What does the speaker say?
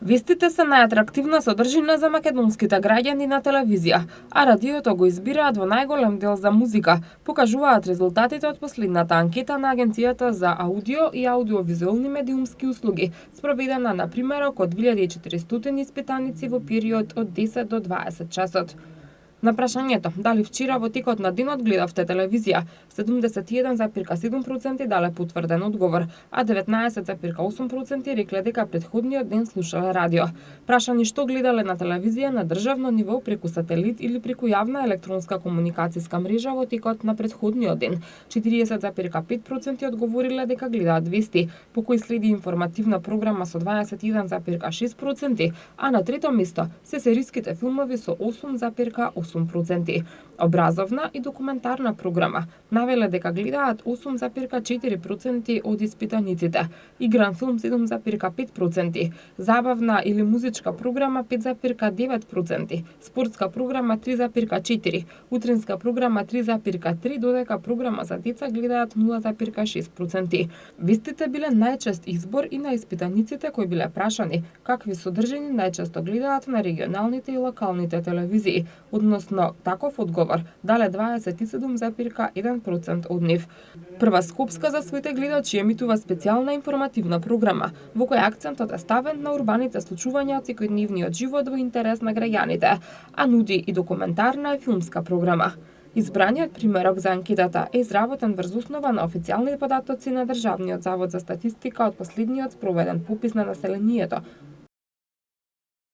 Вестите се најатрактивна содржина за македонските граѓани на телевизија, а радиото го избираат во најголем дел за музика, покажуваат резултатите од последната анкета на Агенцијата за аудио и аудиовизуелни медиумски услуги, спроведена на примерок од 2400 испитаници во период од 10 до 20 часот. На прашањето дали вчера во текот на денот гледавте телевизија, 71,7% дале потврден одговор, а 19,8% рекле дека претходниот ден слушале радио. Прашани што гледале на телевизија на државно ниво преку сателит или преку јавна електронска комуникацијска мрежа во текот на претходниот ден, 40,5% одговориле дека гледаат вести, по кои следи информативна програма со 21,6%, а на трето место се сериските филмови со 8,8%. Образовна и документарна програма навеле дека гледаат 8,4% од испитаниците, игран филм 7,5%, забавна или музичка програма 5,9%, спортска програма 3,4%, утринска програма 3,3%, додека програма за деца гледаат 0,6%. Вестите биле најчест избор и на испитаниците кои биле прашани какви содржини најчесто гледаат на регионалните и локалните телевизии, односно таков одговор дале 27,1% од нив. Прва Скопска за своите гледачи емитува специјална информативна програма, во која акцентот е ставен на урбаните случувања од секојдневниот живот во интерес на граѓаните, а нуди и документарна и филмска програма. Избраниот примерок за анкетата е изработен врз основа на официјални податоци на Државниот завод за статистика од последниот спроведен попис на населението